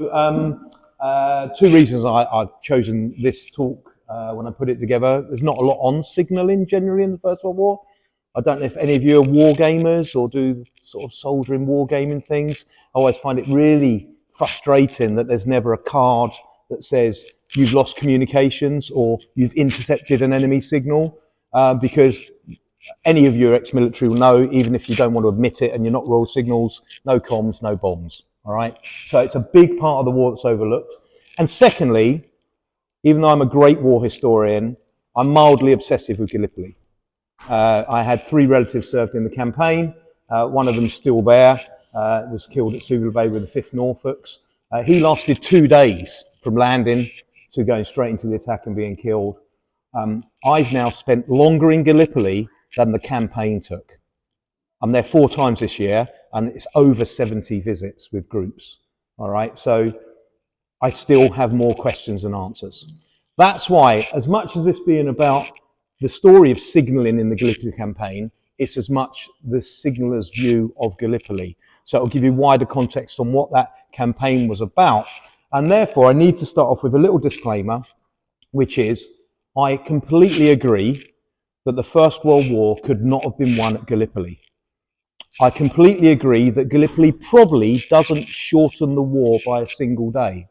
Two reasons I've chosen this talk when I put it together. There's not a lot on signalling generally in the First World War. I don't know if any of you are war gamers or do sort of soldiering war gaming things. I always find it really frustrating that there's never a card that says you've lost communications or you've intercepted an enemy signal, because any of you ex-military will know, even if you don't want to admit it and you're not Royal Signals, no comms, no bombs. All right. So it's a big part of the war that's overlooked. And secondly, even though I'm a great war historian, I'm mildly obsessive with Gallipoli. I had 3 relatives served in the campaign. One of them's still there. Was killed at Suvla Bay with the 5th Norfolks. He lasted 2 days from landing to going straight into the attack and being killed. I've now spent longer in Gallipoli than the campaign took. I'm there 4 times this year, and it's over 70 visits with groups. All right, so I still have more questions than answers. That's why, as much as this being about the story of signalling in the Gallipoli campaign, it's as much the signaler's view of Gallipoli. So it'll give you wider context on what that campaign was about. And therefore, I need to start off with a little disclaimer, which is, I completely agree that the First World War could not have been won at Gallipoli. I completely agree that Gallipoli probably doesn't shorten the war by a single day.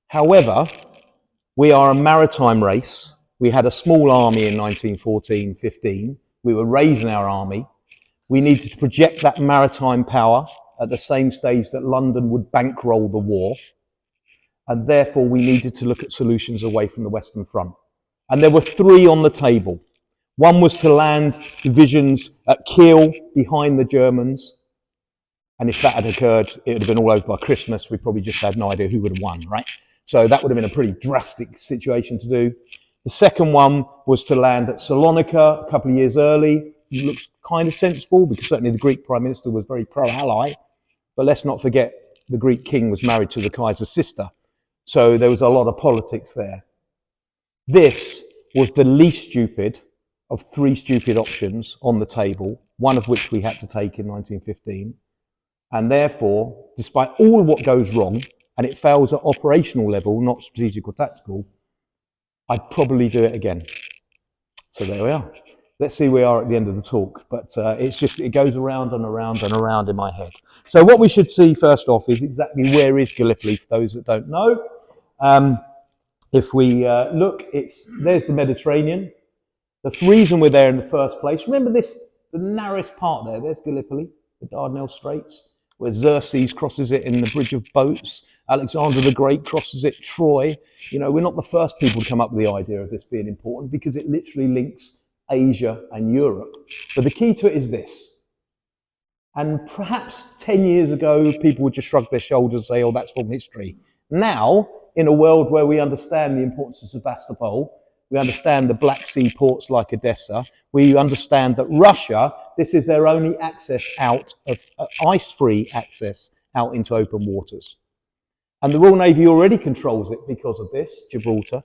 However, we are a maritime race. We had a small army in 1914-15. We were raising our army. We needed to project that maritime power at the same stage that London would bankroll the war. And therefore, we needed to look at solutions away from the Western Front. And there were 3 on the table. One was to land divisions at Kiel behind the Germans. And if that had occurred, it would have been all over by Christmas. We probably just had no idea who would have won, right? So that would have been a pretty drastic situation to do. The second one was to land at Salonika a couple of years early. It looks kind of sensible because certainly the Greek Prime Minister was very pro-ally. But let's not forget the Greek king was married to the Kaiser's sister. So there was a lot of politics there. This was the least stupid of 3 stupid options on the table, one of which we had to take in 1915. And therefore, despite all what goes wrong, and it fails at operational level, not strategic or tactical, I'd probably do it again. So there we are. Let's see where we are at the end of the talk. But it goes around and around and around in my head. So what we should see first off is exactly where is Gallipoli, for those that don't know. If we look, there's the Mediterranean. The reason we're there in the first place, remember this, the narrowest part there, there's Gallipoli, the Dardanelles Straits, where Xerxes crosses it in the Bridge of Boats, Alexander the Great crosses it, Troy. You know, we're not the first people to come up with the idea of this being important because it literally links Asia and Europe. But the key to it is this. And perhaps 10 years ago, people would just shrug their shoulders and say, oh, that's from history. Now, in a world where we understand the importance of Sebastopol, we understand the Black Sea ports like Odessa, we understand that Russia, this is their only access out of ice-free access out into open waters. And the Royal Navy already controls it because of this, Gibraltar.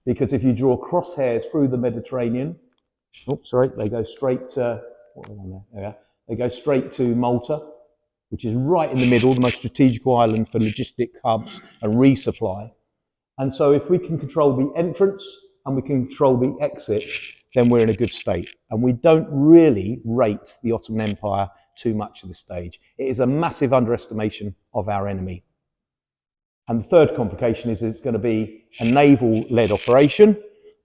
Because if you draw crosshairs through the Mediterranean, they go straight to, they go straight to Malta, which is right in the middle, the most strategic island for logistic hubs and resupply. And so if we can control the entrance and we can control the exits, then we're in a good state. And we don't really rate the Ottoman Empire too much at this stage. It is a massive underestimation of our enemy. And the third complication is it's going to be a naval-led operation.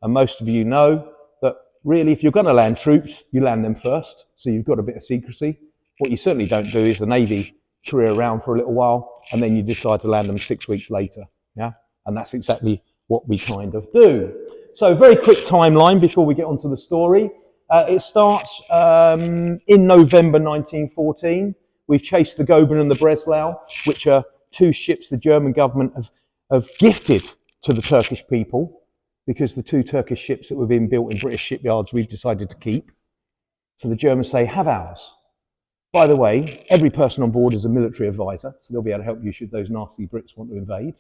And most of you know that really if you're going to land troops, you land them first. So you've got a bit of secrecy. What you certainly don't do is the Navy career around for a little while and then you decide to land them 6 weeks later. Yeah. And that's exactly what we kind of do. So very quick timeline before we get onto the story. It starts in November 1914. We've chased the Goeben and the Breslau, which are 2 ships the German government have gifted to the Turkish people because the 2 Turkish ships that were being built in British shipyards we've decided to keep. So the Germans say, have ours. By the way, every person on board is a military advisor, so they'll be able to help you should those nasty Brits want to invade.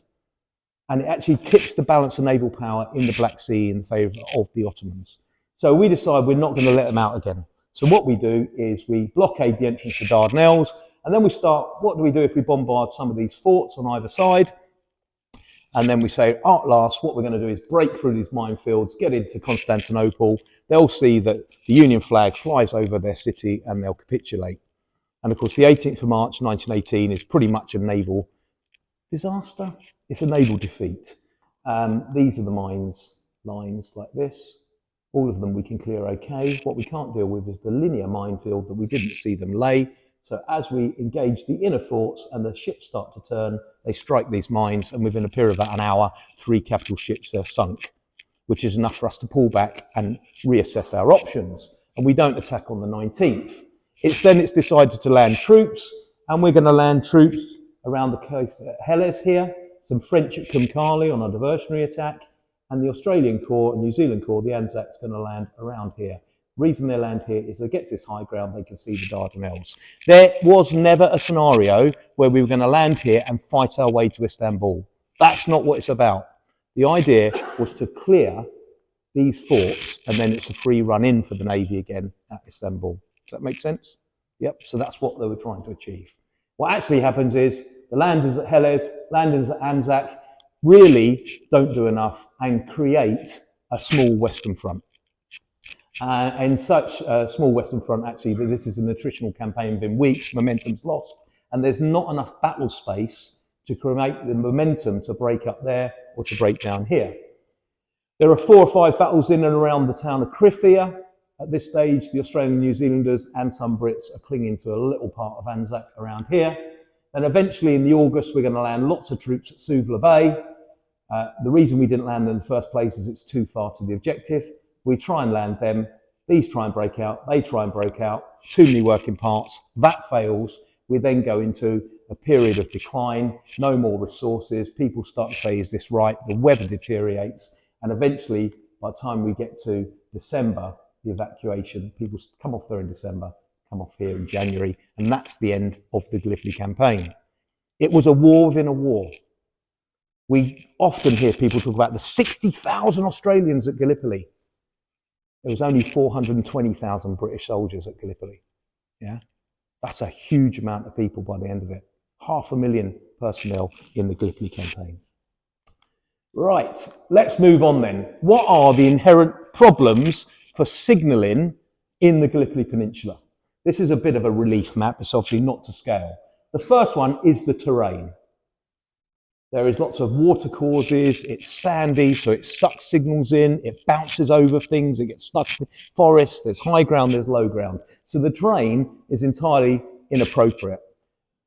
And it actually tips the balance of naval power in the Black Sea in favour of the Ottomans. So we decide we're not going to let them out again. So what we do is we blockade the entrance to Dardanelles And then we start, what do we do if we bombard some of these forts on either side? And then we say, at last, what we're going to do is break through these minefields, get into Constantinople. They'll see that the Union flag flies over their city and they'll capitulate. And of course, the 18th of March, 1918 is pretty much a naval disaster. It's a naval defeat. These are the lines like this. All of them we can clear okay. What we can't deal with is the linear minefield that we didn't see them lay. So as we engage the inner forts and the ships start to turn, they strike these mines, and within a period of about an hour, 3 capital ships are sunk, which is enough for us to pull back and reassess our options. And we don't attack on the 19th. It's decided to land troops, and we're going to land troops around the coast at Helles here, some French at Kumkali on a diversionary attack, and the Australian Corps and New Zealand Corps, the Anzacs, going to land around here. The reason they land here is they get to this high ground, they can see the Dardanelles. There was never a scenario where we were going to land here and fight our way to Istanbul. That's not what it's about. The idea was to clear these forts, and then it's a free run in for the Navy again at Istanbul. Does that make sense? Yep, so that's what they were trying to achieve. What actually happens is the landers at Helles, landers at Anzac really don't do enough and create a small Western Front. And such a small Western Front, actually, this is an attritional campaign within weeks, momentum's lost, and there's not enough battle space to create the momentum to break up there or to break down here. There are 4 or 5 battles in and around the town of Krithia. At this stage, the Australian New Zealanders and some Brits are clinging to a little part of Anzac around here. Then eventually in the August, we're going to land lots of troops at Suvla Bay. The reason we didn't land in the first place is it's too far to the objective. We try and land them. These try and break out. They try and break out. Too many working parts. That fails. We then go into a period of decline. No more resources. People start to say, is this right? The weather deteriorates. And eventually, by the time we get to December, the evacuation, people come off there in December, come off here in January. And that's the end of the Gallipoli campaign. It was a war within a war. We often hear people talk about the 60,000 Australians at Gallipoli. There was only 420,000 British soldiers at Gallipoli. Yeah, that's a huge amount of people by the end of it. 500,000 personnel in the Gallipoli campaign. Right, let's move on then. What are the inherent problems for signalling in the Gallipoli Peninsula? This is a bit of a relief map. It's obviously not to scale. The first one is the terrain. There is lots of water causes, it's sandy, so it sucks signals in, it bounces over things, it gets stuck in forests, there's high ground, there's low ground. So the terrain is entirely inappropriate.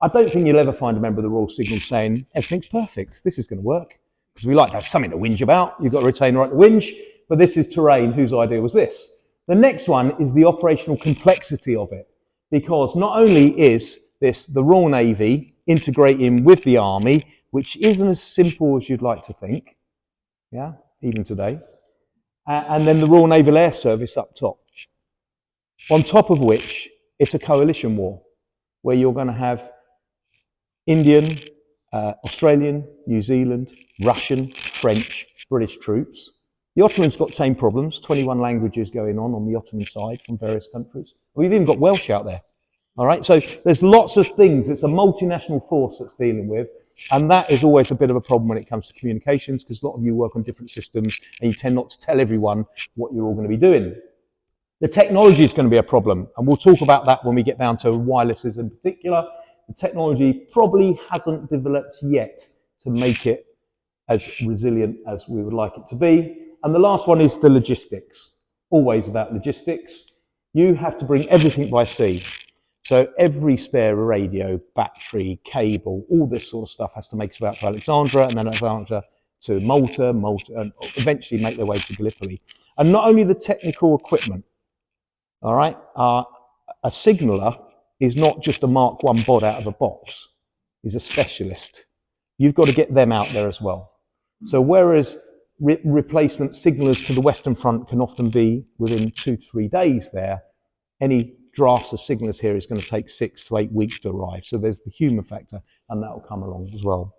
I don't think you'll ever find a member of the Royal Signal saying, everything's perfect, this is going to work. Because we like to have something to whinge about, you've got to retain the right to whinge, but this is terrain, whose idea was this? The next one is the operational complexity of it. Because not only is this the Royal Navy integrating with the Army, which isn't as simple as you'd like to think, yeah, even today. And then the Royal Naval Air Service up top. On top of which, it's a coalition war, where you're going to have Indian, Australian, New Zealand, Russian, French, British troops. The Ottomans got the same problems, 21 languages going on the Ottoman side from various countries. We've even got Welsh out there. All right, so there's lots of things. It's a multinational force that's dealing with. And that is always a bit of a problem when it comes to communications, because a lot of you work on different systems and you tend not to tell everyone what you're all going to be doing. The technology is going to be a problem, and we'll talk about that when we get down to wirelesses in particular. The technology probably hasn't developed yet to make it as resilient as we would like it to be. And the last one is the logistics. Always about logistics. You have to bring everything by sea. So every spare radio, battery, cable, all this sort of stuff has to make its way out to Alexandria, and then Alexandria to Malta, and eventually make their way to Gallipoli. And not only the technical equipment, all right, a signaller is not just a Mark I bod out of a box. He's a specialist. You've got to get them out there as well. So whereas replacement signallers to the Western Front can often be within 2 to 3 days there, any drafts of signallers here is going to take 6 to 8 weeks to arrive. So there's the human factor, and that will come along as well.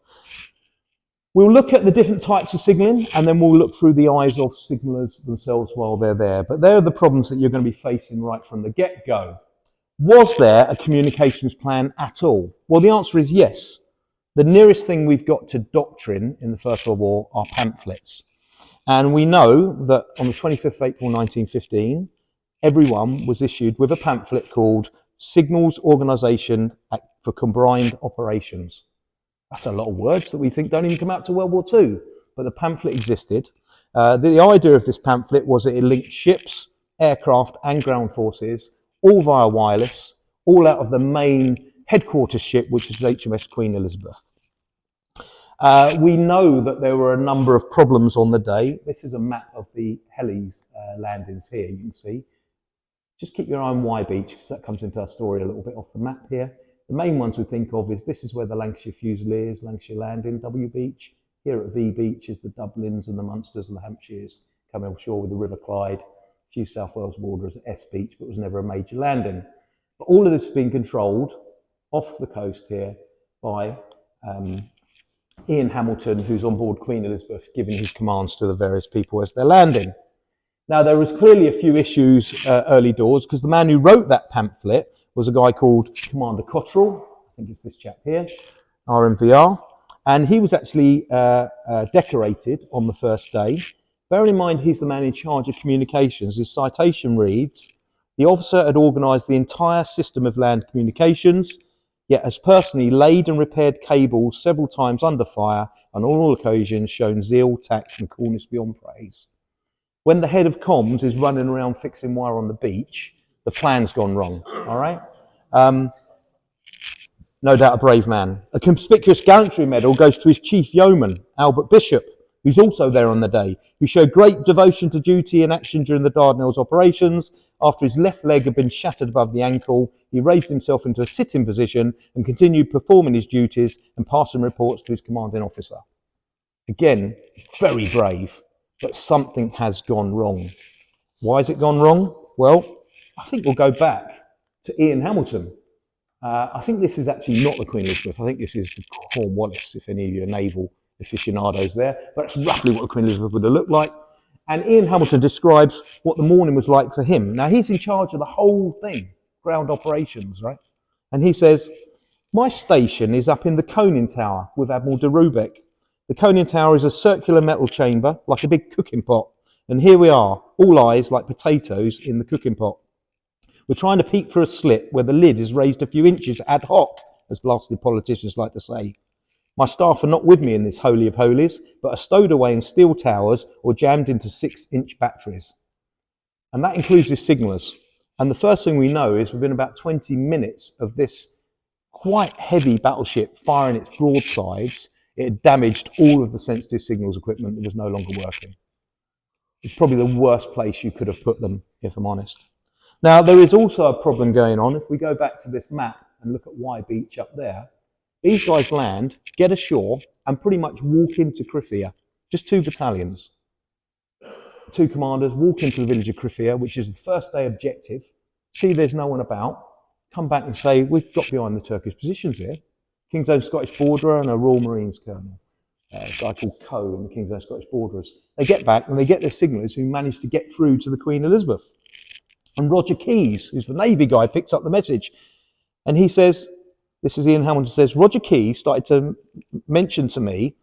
We'll look at the different types of signalling, and then we'll look through the eyes of signallers themselves while they're there. But they're the problems that you're going to be facing right from the get-go. Was there a communications plan at all? Well, the answer is yes. The nearest thing we've got to doctrine in the First World War are pamphlets. And we know that on the 25th of April 1915, everyone was issued with a pamphlet called Signals Organisation for Combined Operations. That's a lot of words that we think don't even come out to World War II, but the pamphlet existed. The idea of this pamphlet was that it linked ships, aircraft and ground forces, all via wireless, all out of the main headquarters ship, which is HMS Queen Elizabeth. We know that there were a number of problems on the day. This is a map of the helis landings here, you can see. Just keep your eye on Y Beach, because that comes into our story a little bit off the map here. The main ones we think of is this is where the Lancashire Fusiliers, Lancashire Landing, W Beach. Here at V Beach is the Dublins and the Munsters and the Hampshires coming ashore with the River Clyde. A few South Wales Warderers at S Beach, but it was never a major landing. But all of this has been controlled off the coast here by Ian Hamilton, who's on board Queen Elizabeth, giving his commands to the various people as they're landing. Now, there was clearly a few issues early doors, because the man who wrote that pamphlet was a guy called Commander Cottrell. I think it's this chap here, RMVR. And he was actually decorated on the first day. Bearing in mind he's the man in charge of communications, his citation reads, "The officer had organised the entire system of land communications, yet has personally laid and repaired cables several times under fire, and on all occasions shown zeal, tact and coolness beyond praise. When the head of comms is running around fixing wire on the beach, the plan's gone wrong," all right? No doubt a brave man. A conspicuous gallantry medal goes to his chief yeoman, Albert Bishop, who's also there on the day, who showed great devotion to duty and action during the Dardanelles operations. After his left leg had been shattered above the ankle, he raised himself into a sitting position and continued performing his duties and passing reports to his commanding officer. Again, very brave, but something has gone wrong. Why has it gone wrong? Well, I think we'll go back to Ian Hamilton. I think this is actually not the Queen Elizabeth. I think this is the Cornwallis, if any of you are naval aficionados there. But that's roughly what the Queen Elizabeth would have looked like. And Ian Hamilton describes what the morning was like for him. Now, he's in charge of the whole thing, ground operations, right? And he says, "My station is up in the Conning Tower with Admiral de Rubeck. The Conning Tower is a circular metal chamber, like a big cooking pot. And here we are, all eyes like potatoes in the cooking pot. We're trying to peek through a slit where the lid is raised a few inches ad hoc, as blasted politicians like to say. My staff are not with me in this holy of holies, but are stowed away in steel towers or jammed into 6-inch batteries." And that includes his signallers. And the first thing we know is within about 20 minutes of this quite heavy battleship firing its broadsides, it had damaged all of the sensitive signals equipment that was no longer working. It's probably the worst place you could have put them, if I'm honest. Now, there is also a problem going on. If we go back to this map and look at Y Beach up there, these guys land, get ashore, and pretty much walk into Krithia. Just 2 battalions. 2 commanders walk into the village of Krithia, which is the first day objective, see there's no one about, come back and say, "We've got behind the Turkish positions here." King's Own Scottish Borderer and a Royal Marines colonel, a guy called Coe and the King's Own Scottish Borderers. They get back and they get their signallers who managed to get through to the Queen Elizabeth. And Roger Keyes, who's the Navy guy, picks up the message. And he says, this is Ian Hamilton says, "Roger Keyes started to mention to me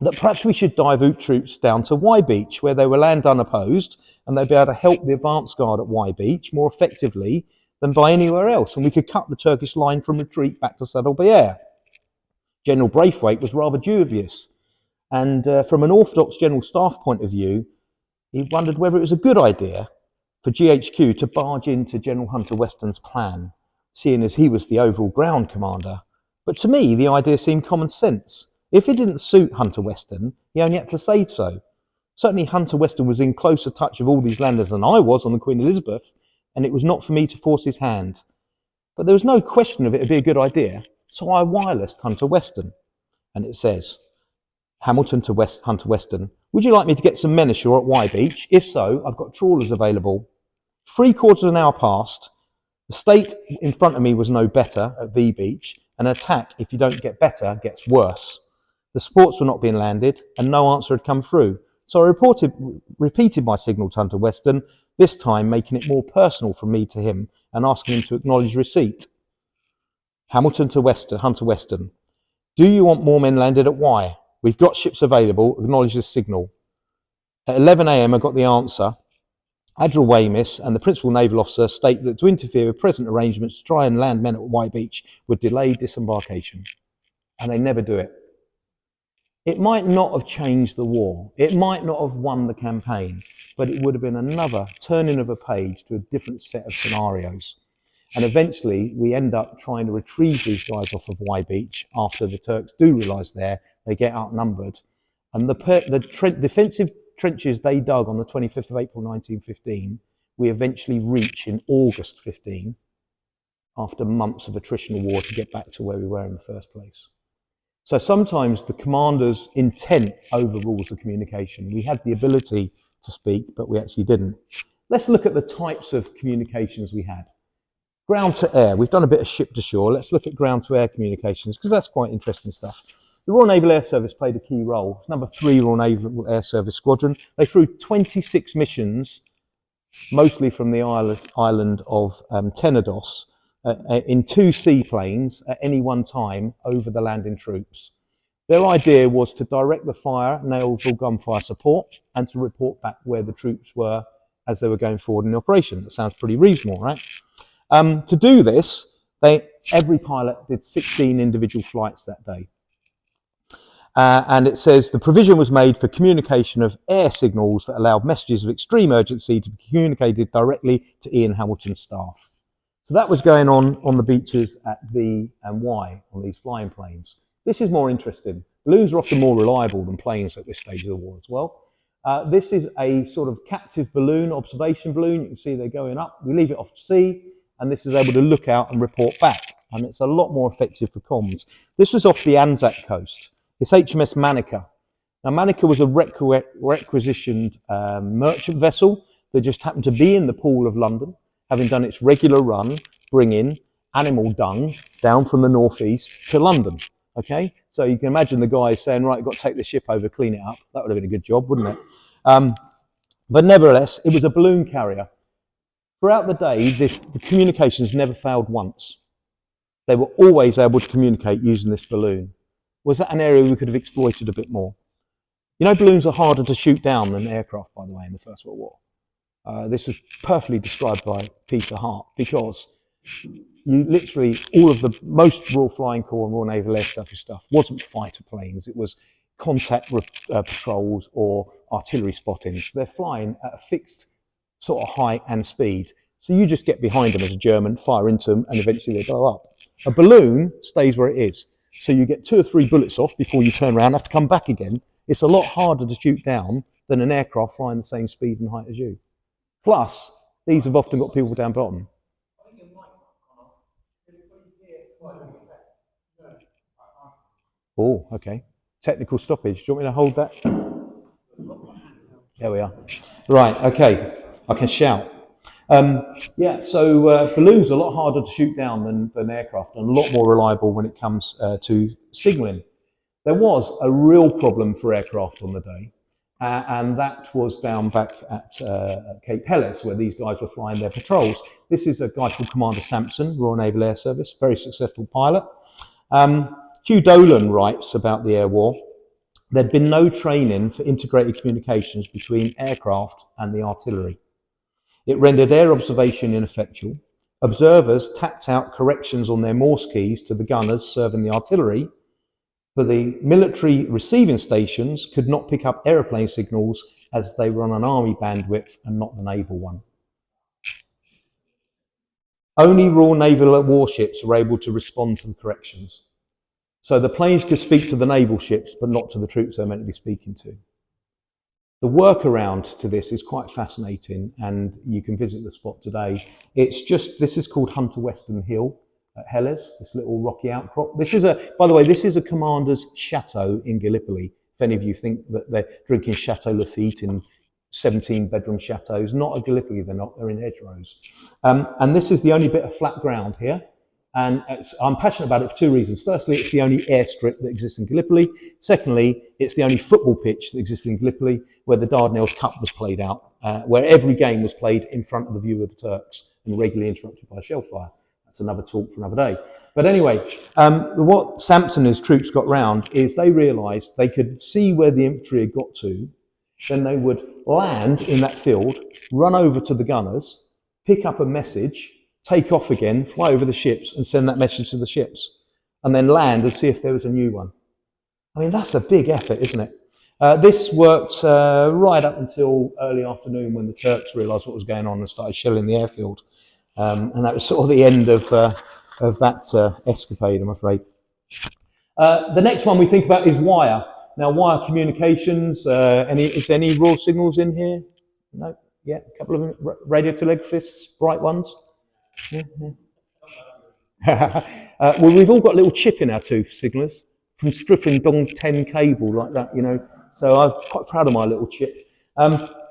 that perhaps we should divert troops down to Y Beach, where they will land unopposed, and they'll be able to help the advance guard at Y Beach more effectively than by anywhere else, and we could cut the Turkish line from retreat back to Saddlebayer." General Braithwaite was rather dubious, and from an orthodox general staff point of view, he wondered whether it was a good idea for GHQ to barge into General Hunter Weston's plan, seeing as he was the overall ground commander. But to me, the idea seemed common sense. If it didn't suit Hunter Weston, he only had to say so. Certainly Hunter Weston was in closer touch with all these landers than I was on the Queen Elizabeth, and it was not for me to force his hand. But there was no question of it would be a good idea, so I wirelessed Hunter Weston. And it says, "Hamilton to Hunter Weston, would you like me to get some men ashore at Y Beach? If so, I've got trawlers available. 3/4 of an hour passed. The state in front of me was no better at V Beach. An attack, if you don't get better, gets worse. The sports were not being landed, and no answer had come through. So I repeated my signal to Hunter Weston, this time making it more personal from me to him and asking him to acknowledge receipt. Hamilton to Western, Hunter Western. Do you want more men landed at Y? We've got ships available. Acknowledge this signal. At 11 a.m. I got the answer. Admiral Weymouth and the principal naval officer state that to interfere with present arrangements to try and land men at Y Beach would delay disembarkation. And they never do it. It might not have changed the war. It might not have won the campaign, but it would have been another turning of a page to a different set of scenarios. And eventually we end up trying to retrieve these guys off of Y Beach after the Turks do realise they get outnumbered. And the defensive trenches they dug on the 25th of April 1915, we eventually reach in August 15 after months of attritional war to get back to where we were in the first place. So sometimes the commander's intent overrules the communication. We had the ability to speak, but we actually didn't. Let's look at the types of communications we had. Ground to air. We've done a bit of ship to shore. Let's look at ground to air communications because that's quite interesting stuff. The Royal Naval Air Service played a key role. It's number 3 Royal Naval Air Service Squadron. They flew 26 missions, mostly from the island of Tenedos, in 2 seaplanes at any one time over the landing troops. Their idea was to direct the fire, naval gunfire support, and to report back where the troops were as they were going forward in the operation. That sounds pretty reasonable, right? To do this, every pilot did 16 individual flights that day. And it says the provision was made for communication of air signals that allowed messages of extreme urgency to be communicated directly to Ian Hamilton's staff. So that was going on the beaches at V and Y on these flying planes. This is more interesting. Balloons are often more reliable than planes at this stage of the war as well. This is a sort of captive balloon, observation balloon. You can see they're going up. We leave it off to sea, and this is able to look out and report back. And it's a lot more effective for comms. This was off the Anzac coast. It's HMS Manica. Now, Manica was a requisitioned merchant vessel that just happened to be in the Pool of London, having done its regular run, bringing animal dung down from the northeast to London. Okay, so you can imagine the guy saying, right, I've got to take the ship over, clean it up. That would have been a good job, wouldn't it? But nevertheless, it was a balloon carrier. Throughout the day, the communications never failed once. They were always able to communicate using this balloon. Was that an area we could have exploited a bit more? You know, balloons are harder to shoot down than aircraft, by the way, in the First World War. This was perfectly described by Peter Hart because you literally, most Royal Flying Corps and Royal Naval Air Service stuff wasn't fighter planes. It was contact patrols or artillery spottings. They're flying at a fixed sort of height and speed. So you just get behind them as a German, fire into them, and eventually they blow up. A balloon stays where it is. So you get 2 or 3 bullets off before you turn around, have to come back again. It's a lot harder to shoot down than an aircraft flying the same speed and height as you. Plus, these have often got people down bottom. Oh, okay. Technical stoppage. Do you want me to hold that? There we are. Right, okay. I can shout. Balloons are a lot harder to shoot down than aircraft and a lot more reliable when it comes to signalling. There was a real problem for aircraft on the day, and that was down back at Cape Helles, where these guys were flying their patrols. This is a guy called Commander Sampson, Royal Naval Air Service, very successful pilot. Hugh Dolan writes about the air war. There'd been no training for integrated communications between aircraft and the artillery. It rendered air observation ineffectual. Observers tapped out corrections on their Morse keys to the gunners serving the artillery, but the military receiving stations could not pick up aeroplane signals as they were on an army bandwidth and not the naval one. Only Royal Naval warships were able to respond to the corrections. So the planes could speak to the naval ships, but not to the troops they were meant to be speaking to. The workaround to this is quite fascinating, and you can visit the spot today. This is called Hunter Western Hill at Helles, this little rocky outcrop. By the way, this is a commander's chateau in Gallipoli. If any of you think that they're drinking Chateau Lafitte in 17-bedroom chateaus, not at Gallipoli, they're not, they're in hedgerows. And this is the only bit of flat ground here. And I'm passionate about it for two reasons. Firstly, it's the only airstrip that exists in Gallipoli. Secondly, it's the only football pitch that exists in Gallipoli where the Dardanelles Cup was played out, where every game was played in front of the view of the Turks and regularly interrupted by shell fire. That's another talk for another day. But anyway, what Sampson and his troops got round is they realised they could see where the infantry had got to, then they would land in that field, run over to the gunners, pick up a message, take off again, fly over the ships and send that message to the ships, and then land and see if there was a new one. I mean, that's a big effort, isn't it? This worked right up until early afternoon when the Turks realised what was going on and started shelling the airfield. And that was sort of the end of that escapade, I'm afraid. The next one we think about is wire. Now, wire communications, is any raw signals in here? No? Yeah, a couple of them. Radio telegraphists, bright ones. Well, we've all got a little chip in our tooth, signallers, from stripping Dong 10 cable like that, you know. So I'm quite proud of my little chip.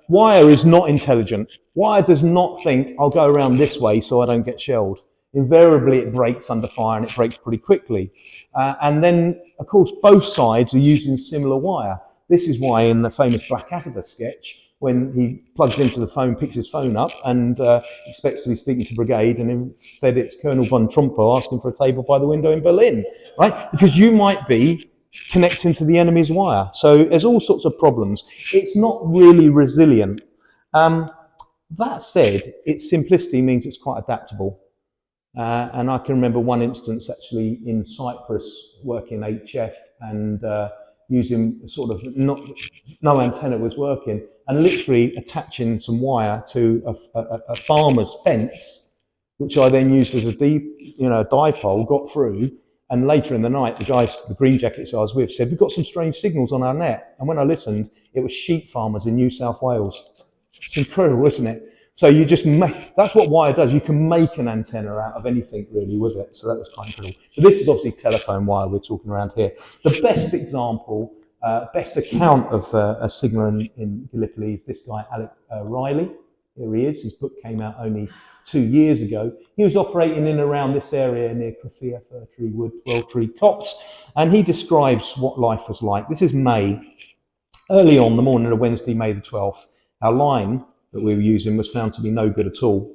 Wire is not intelligent. Wire does not think, I'll go around this way so I don't get shelled. Invariably, it breaks under fire and it breaks pretty quickly. And then, of course, both sides are using similar wire. This is why in the famous Blackadder sketch, when he plugs into the phone, picks his phone up and expects to be speaking to brigade, and instead it's Colonel von Trumper asking for a table by the window in Berlin, right? Because you might be connecting to the enemy's wire. So there's all sorts of problems. It's not really resilient. That said, its simplicity means it's quite adaptable. And I can remember one instance actually in Cyprus working HF and using sort of no antenna was working, and literally attaching some wire to a farmer's fence, which I then used as a dipole, got through. And later in the night, the green jackets I was with said, we've got some strange signals on our net. And when I listened, it was sheep farmers in New South Wales. It's incredible, isn't it? So you just that's what wire does. You can make an antenna out of anything really with it. So that was quite incredible. But this is obviously telephone wire we're talking around here. The best example, best account of a signal in Gallipoli is this guy, Alec Riley. Here he is. His book came out only 2 years ago. He was operating in around this area near Crafia, Fir Tree Wood, 12 Tree Copse. And he describes what life was like. This is May. Early on the morning of Wednesday, May the 12th, our line that we were using was found to be no good at all.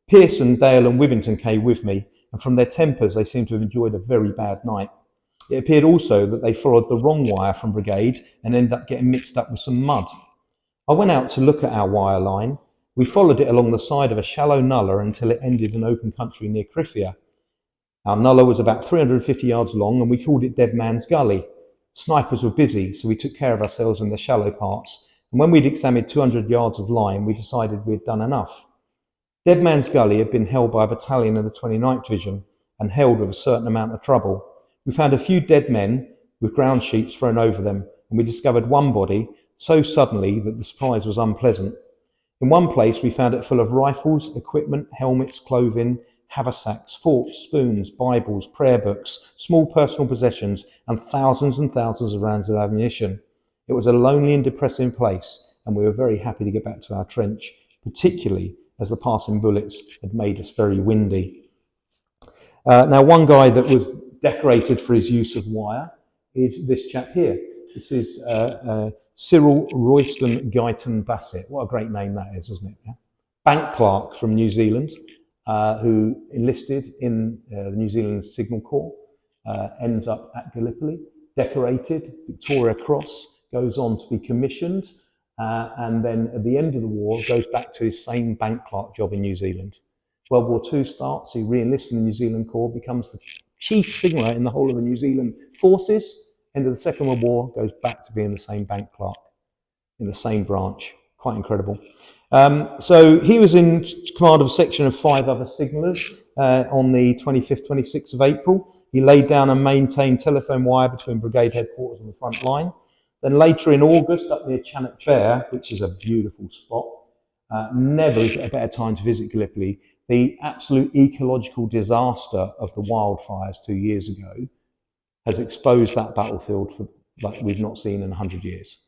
Pearson, Dale and Wivington came with me, and from their tempers they seemed to have enjoyed a very bad night. It appeared also that they followed the wrong wire from brigade and ended up getting mixed up with some mud. I went out to look at our wire line. We followed it along the side of a shallow nullah until it ended in open country near Crifia. Our nullah was about 350 yards long and we called it Dead Man's Gully. Snipers were busy, so we took care of ourselves in the shallow parts. And when we'd examined 200 yards of line, we decided we'd done enough. Dead Man's Gully had been held by a battalion of the 29th Division and held with a certain amount of trouble. We found a few dead men with ground sheets thrown over them, and we discovered one body so suddenly that the surprise was unpleasant. In one place, we found it full of rifles, equipment, helmets, clothing, haversacks, forks, spoons, Bibles, prayer books, small personal possessions, and thousands of rounds of ammunition. It was a lonely and depressing place, and we were very happy to get back to our trench, particularly as the passing bullets had made us very windy. Now, one guy that was decorated for his use of wire is this chap here. This is Cyril Royston Guyton Bassett. What a great name that is, isn't it? Yeah? Bank clerk from New Zealand, who enlisted in the New Zealand Signal Corps, ends up at Gallipoli, decorated, Victoria Cross, goes on to be commissioned, and then at the end of the war goes back to his same bank clerk job in New Zealand. World War II starts, he re-enlists in the New Zealand Corps, becomes the chief signaller in the whole of the New Zealand forces. End of the Second World War, goes back to being the same bank clerk in the same branch. Quite incredible. So he was in command of a section of 5 other signallers on the 25th, 26th of April. He laid down and maintained telephone wire between brigade headquarters and the front line. Then later in August, up near Channock Bear, which is a beautiful spot, never is it a better time to visit Gallipoli. The absolute ecological disaster of the wildfires 2 years ago has exposed that battlefield like we've not seen in 100 years.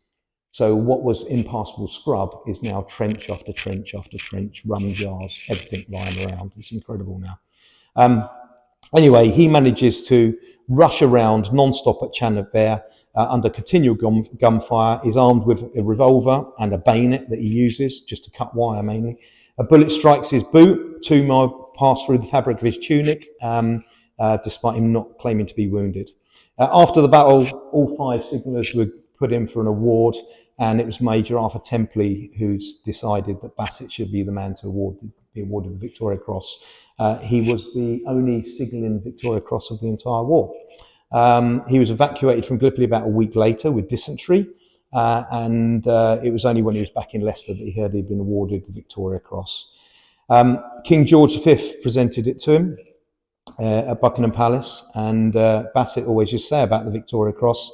So what was impassable scrub is now trench after trench after trench, rum jars, everything lying around. It's incredible now. Anyway, he manages to rush around non-stop at Chanabert under continual gunfire. He's armed with a revolver and a bayonet that he uses just to cut wire mainly. A bullet strikes his boot. 2 miles pass through the fabric of his tunic, despite him not claiming to be wounded. After the battle, all 5 signallers were put in for an award, and it was Major Arthur Templey who's decided that Bassett should be the man to be awarded the Victoria Cross. He was the only signalling Victoria Cross of the entire war. He was evacuated from Gallipoli about a week later with dysentery, and it was only when he was back in Leicester that he heard he'd been awarded the Victoria Cross. King George V presented it to him at Buckingham Palace, and Bassett always used to say about the Victoria Cross,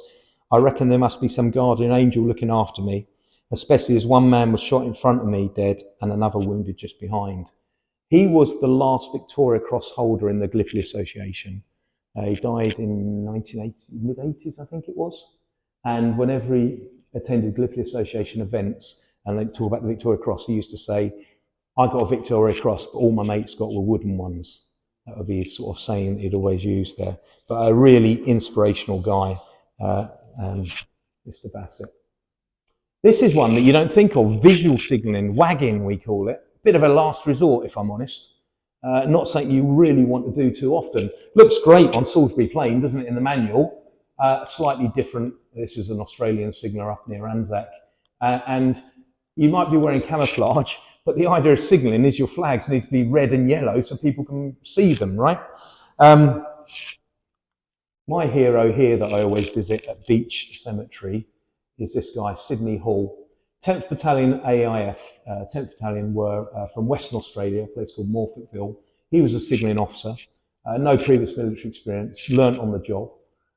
"I reckon there must be some guardian angel looking after me, especially as one man was shot in front of me dead and another wounded just behind." He was the last Victoria Cross holder in the Gallipoli Association. He died in 1980, mid-80s, I think it was. And whenever he attended Gallipoli Association events and they talk about the Victoria Cross, he used to say, "I got a Victoria Cross, but all my mates got were wooden ones." That would be his sort of saying that he'd always use there. But a really inspirational guy, Mr. Bassett. This is one that you don't think of, visual signalling, wagging we call it. Bit of a last resort, if I'm honest. Not something you really want to do too often. Looks great on Salisbury Plain, doesn't it, in the manual? Slightly different. This is an Australian signaller up near Anzac. And you might be wearing camouflage, but the idea of signalling is your flags need to be red and yellow so people can see them, right? My hero here that I always visit at Beach Cemetery is this guy, Sidney Hall. 10th Battalion AIF, 10th Battalion were from Western Australia, a place called Morfettville. He was a signalling officer, no previous military experience, learnt on the job,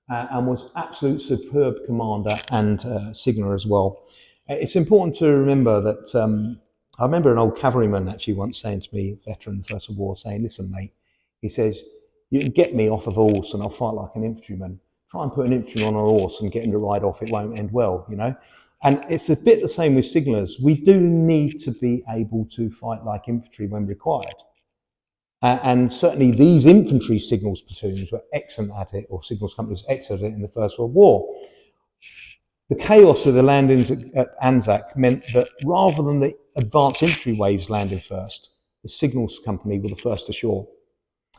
and was absolute superb commander and signaller as well. It's important to remember that, I remember an old cavalryman actually once saying to me, veteran of the First World War, saying, "Listen, mate," he says, "you can get me off of a horse and I'll fight like an infantryman. Try and put an infantryman on a horse and get him to ride off, it won't end well, you know." And it's a bit the same with signallers. We do need to be able to fight like infantry when required. And certainly these infantry signals platoons were excellent at it, or signals companies excellent at it in the First World War. The chaos of the landings at Anzac meant that rather than the advanced infantry waves landing first, the signals company were the first ashore.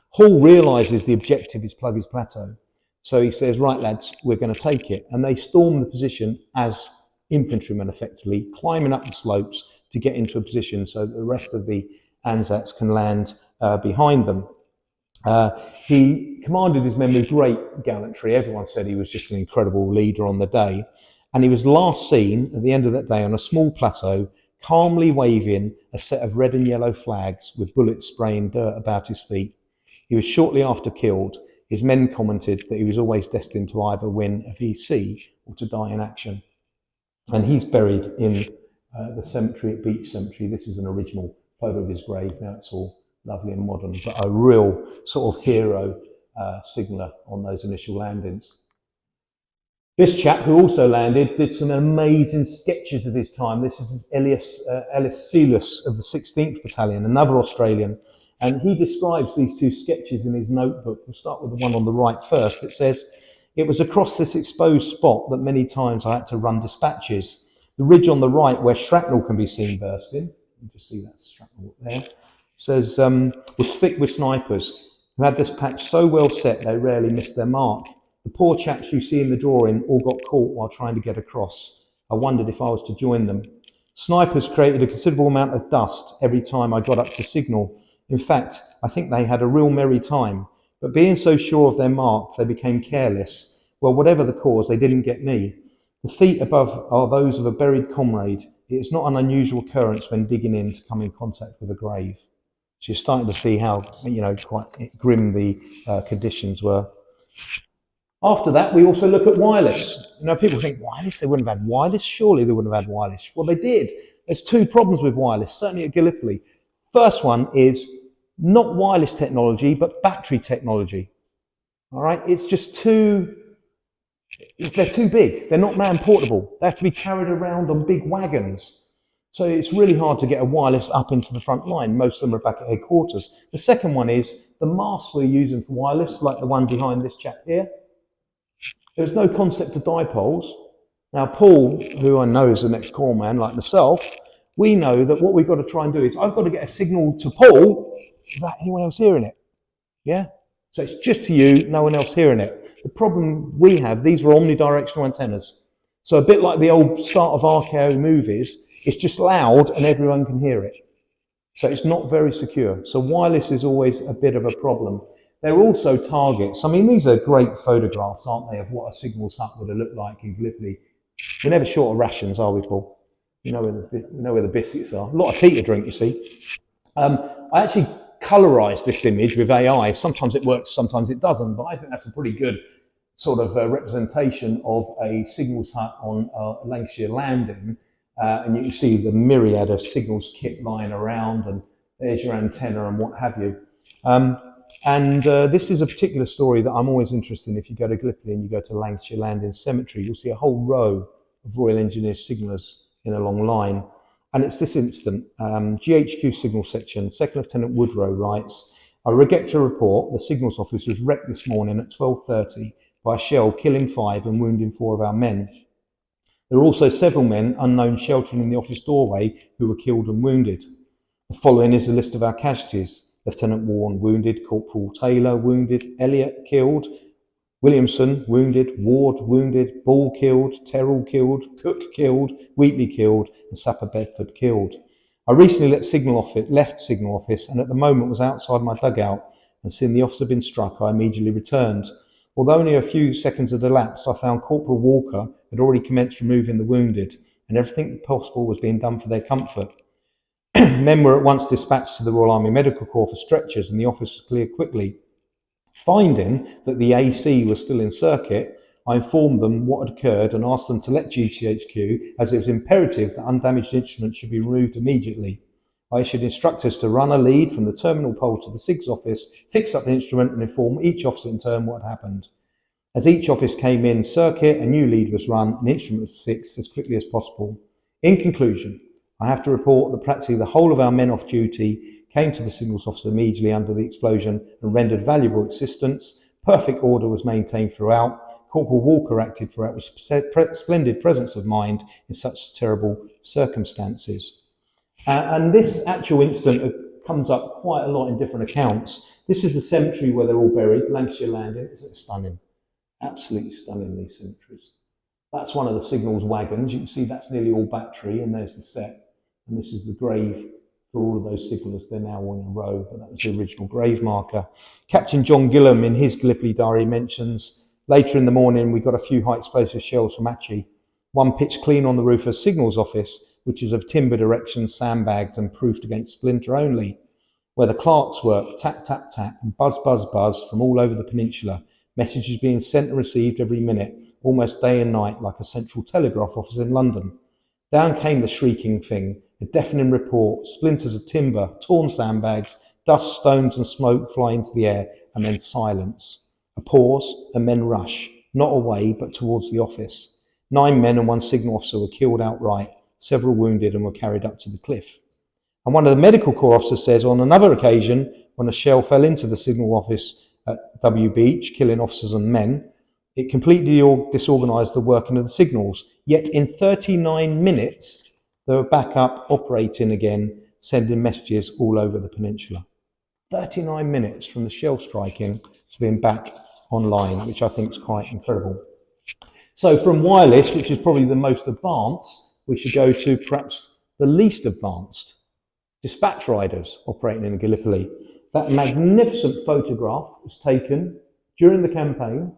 Hall realises the objective is Pluggy's Plateau. So he says, "Right, lads, we're going to take it." And they storm the position as infantrymen, effectively, climbing up the slopes to get into a position so that the rest of the Anzacs can land behind them. He commanded his men with great gallantry. Everyone said he was just an incredible leader on the day. And he was last seen at the end of that day on a small plateau, calmly waving a set of red and yellow flags with bullets spraying dirt about his feet. He was shortly after killed. His men commented that he was always destined to either win a VC or to die in action. And he's buried in the cemetery at Beach Cemetery. This is an original photo of his grave. Now it's all lovely and modern, but a real sort of hero signaller on those initial landings. This chap, who also landed, did some amazing sketches of his time. This is Ellis Sealis of the 16th Battalion, another Australian. And he describes these 2 sketches in his notebook. We'll start with the one on the right first. It says, "It was across this exposed spot that many times I had to run dispatches. The ridge on the right where shrapnel can be seen bursting," you just see that shrapnel there, says, "was thick with snipers who had this patch so well set they rarely missed their mark. The poor chaps you see in the drawing all got caught while trying to get across. I wondered if I was to join them. Snipers created a considerable amount of dust every time I got up to signal. In fact, I think they had a real merry time. But being so sure of their mark, they became careless. Well, whatever the cause, they didn't get me. The feet above are those of a buried comrade. It is not an unusual occurrence when digging in to come in contact with a grave." So you're starting to see how, quite grim the conditions were. After that, we also look at wireless. People think, wireless? They wouldn't have had wireless? Surely they wouldn't have had wireless. Well, they did. There's 2 problems with wireless, certainly at Gallipoli. First one is not wireless technology, but battery technology. All right? It's just they're too big. They're not man portable. They have to be carried around on big wagons. So it's really hard to get a wireless up into the front line. Most of them are back at headquarters. The second one is the masts we're using for wireless, like the one behind this chap here. There's no concept of dipoles. Now, Paul, who I know is an ex-corps man like myself, we know that what we've got to try and do is I've got to get a signal to Paul without anyone else hearing it. Yeah? So it's just to you, no one else hearing it. The problem we have, these were omnidirectional antennas. So a bit like the old start of RKO movies, it's just loud and everyone can hear it. So it's not very secure. So wireless is always a bit of a problem. There are also targets. I mean, these are great photographs, aren't they, of what a signals hut would have looked like in Gallipoli. We're never short of rations, are we, Paul? You know where the biscuits are. A lot of tea to drink, you see. I actually colorised this image with AI. Sometimes it works, sometimes it doesn't, but I think that's a pretty good sort of representation of a signals hut on Lancashire Landing. And you can see the myriad of signals kit lying around, and there's your antenna and what have you. This is a particular story that I'm always interested in. If you go to Gallipoli and you go to Lancashire Landing Cemetery, you'll see a whole row of Royal Engineers signallers in a long line. And it's this incident. GHQ signal section, Second Lieutenant Woodrow writes, I regret to report the signals office was wrecked this morning at 12:30 by a shell, killing 5 and wounding 4 of our men. There are also several men unknown sheltering in the office doorway who were killed and wounded. The following is a list of our casualties. Lieutenant Warren wounded, Corporal Taylor wounded, Elliott killed, Williamson wounded, Ward wounded, Ball killed, Terrell killed, Cook killed, Wheatley killed, and Sapper Bedford killed. I recently left signal office and at the moment was outside my dugout, and seeing the officer been struck, I immediately returned. Although only a few seconds had elapsed, I found Corporal Walker had already commenced removing the wounded, and everything possible was being done for their comfort. Men were at once dispatched to the Royal Army Medical Corps for stretchers, and the office was cleared quickly. Finding that the AC was still in circuit, I informed them what had occurred and asked them to let GCHQ, as it was imperative that undamaged instruments should be removed immediately. I issued instructors to run a lead from the terminal pole to the SIG's office, fix up the instrument and inform each officer in turn what had happened. As each office came in circuit, a new lead was run and instrument was fixed as quickly as possible. In conclusion, I have to report that practically the whole of our men off duty came to the signals office immediately under the explosion and rendered valuable assistance. Perfect order was maintained throughout. Corporal Walker acted throughout with splendid presence of mind in such terrible circumstances. And this actual incident comes up quite a lot in different accounts. This is the cemetery where they're all buried, Lancashire Landing. Isn't it stunning? Absolutely stunning, these cemeteries. That's one of the signals wagons. You can see that's nearly all battery, and there's the set. And this is the grave for all of those signallers. They're now all in a row, but that was the original grave marker. Captain John Gillam, in his Gallipoli diary, mentions, later in the morning, we got a few high explosive shells from Atchee. One pitched clean on the roof of a signals office, which is of timbered erection, sandbagged and proofed against splinter only. Where the clerks work, tap, tap, tap, and buzz, buzz, buzz from all over the peninsula. Messages being sent and received every minute, almost day and night, like a central telegraph office in London. Down came the shrieking thing, a deafening report, splinters of timber, torn sandbags, dust, stones and smoke fly into the air, and then silence. A pause, and men rush, not away, but towards the office. 9 men and 1 signal officer were killed outright, several wounded and were carried up to the cliff. And one of the medical corps officers says, on another occasion, when a shell fell into the signal office at W Beach, killing officers and men, it completely disorganised the working of the signals. Yet in 39 minutes, they were back up, operating again, sending messages all over the peninsula. 39 minutes from the shell striking to being back online, which I think is quite incredible. So from wireless, which is probably the most advanced, we should go to perhaps the least advanced. Dispatch riders operating in Gallipoli. That magnificent photograph was taken during the campaign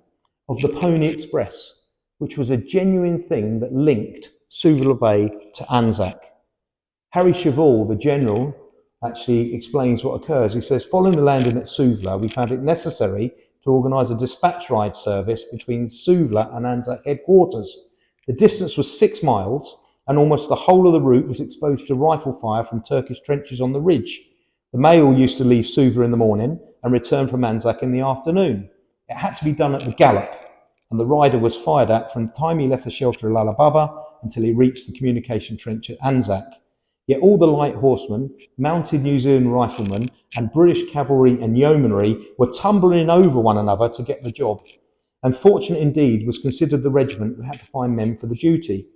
of the Pony Express, which was a genuine thing that linked Suvla Bay to Anzac. Harry Cheval, the general, actually explains what occurs. He says, following the landing at Suvla, we found it necessary to organise a dispatch ride service between Suvla and Anzac headquarters. The distance was 6 miles, and almost the whole of the route was exposed to rifle fire from Turkish trenches on the ridge. The mail used to leave Suvla in the morning and return from Anzac in the afternoon. It had to be done at the gallop, and the rider was fired at from the time he left the shelter of Lala Baba until he reached the communication trench at Anzac. Yet all the light horsemen, mounted New Zealand riflemen, and British cavalry and yeomanry were tumbling over one another to get the job. And fortunate indeed was considered the regiment that had to find men for the duty.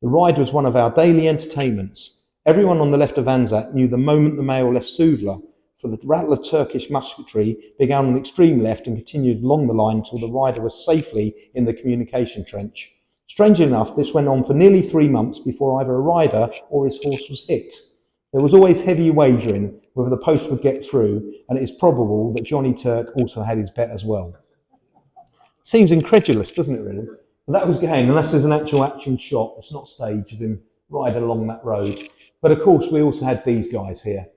The ride was one of our daily entertainments. Everyone on the left of Anzac knew the moment the mail left Suvla, for the rattle of Turkish musketry began on the extreme left and continued along the line until the rider was safely in the communication trench. Strangely enough, this went on for nearly 3 months before either a rider or his horse was hit. There was always heavy wagering whether the post would get through, and it is probable that Johnny Turk also had his bet as well. Seems incredulous, doesn't it, really? But that was again, unless there's an actual action shot, it's not staged of him riding along that road. But of course, we also had these guys here.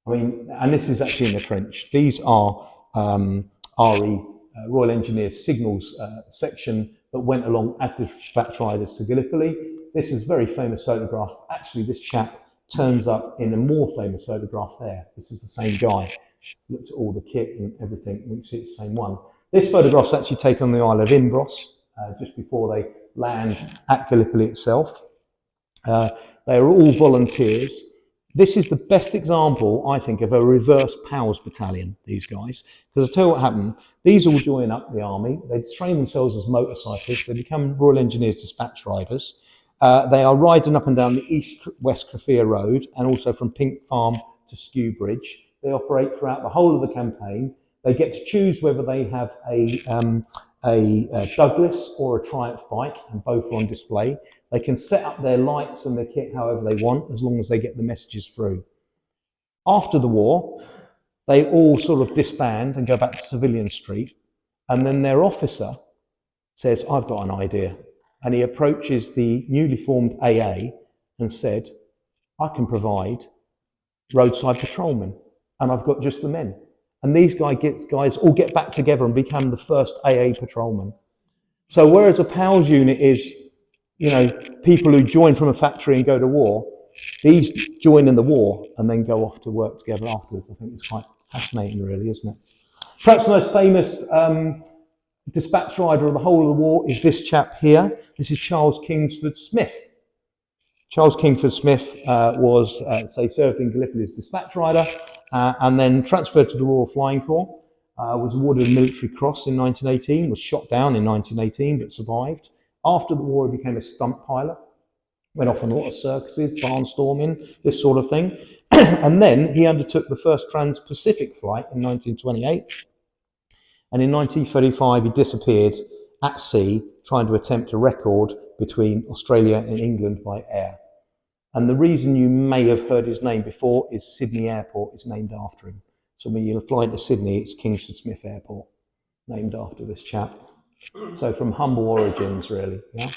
I mean, and this is actually in the trench. These are RE, Royal Engineers Signals section that went along as dispatch riders to Gallipoli. This is a very famous photograph. Actually, this chap turns up in a more famous photograph there. This is the same guy. Looked at all the kit and everything. We can see it's the same one. This photograph's actually taken on the Isle of Imbros, just before they land at Gallipoli itself. They are all volunteers. This is the best example, I think, of a reverse POWs battalion, these guys. Because I'll tell you what happened. These all join up the army. They train themselves as motorcyclists. They become Royal Engineers dispatch riders. They are riding up and down the east-west Crafia Road and also from Pink Farm to Skew Bridge. They operate throughout the whole of the campaign. They get to choose whether they have a Douglas or a Triumph bike, and both are on display. They can set up their lights and their kit however they want, as long as they get the messages through. After the war, they all sort of disband and go back to Civilian Street, and then their officer says, I've got an idea. And he approaches the newly formed AA and said, I can provide roadside patrolmen, and I've got just the men. And these guys all get back together and become the first AA patrolman. So whereas a POWs unit is, you know, people who join from a factory and go to war, these join in the war and then go off to work together afterwards. I think it's quite fascinating, really, isn't it? Perhaps the most famous dispatch rider of the whole of the war is this chap here. This is Charles Kingsford Smith. Charles Kingsford Smith served in Gallipoli as dispatch rider and then transferred to the Royal Flying Corps, was awarded a military cross in 1918, was shot down in 1918 but survived. After the war, he became a stunt pilot, went off on a lot of circuses, barnstorming, this sort of thing. And then he undertook the first Trans-Pacific flight in 1928. And in 1935, he disappeared at sea, trying to attempt a record between Australia and England by air. And the reason you may have heard his name before is Sydney Airport is named after him. So when you fly into Sydney, it's Kingsford Smith Airport, named after this chap. So from humble origins, really. Yeah.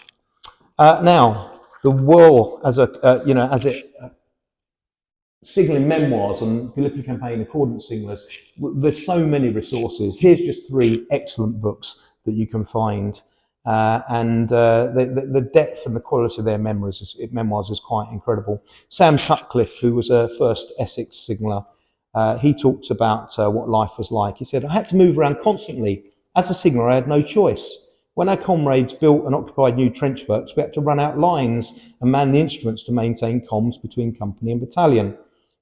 Now, the war as signalling memoirs and Gallipoli campaign accordance signalers. There's so many resources. Here's just 3 excellent books that you can find. The depth and the quality of their memoirs is quite incredible. Sam Sutcliffe, who was a first Essex signaller, he talked about what life was like. He said, I had to move around constantly. As a signaller, I had no choice. When our comrades built and occupied new trench works, we had to run out lines and man the instruments to maintain comms between company and battalion.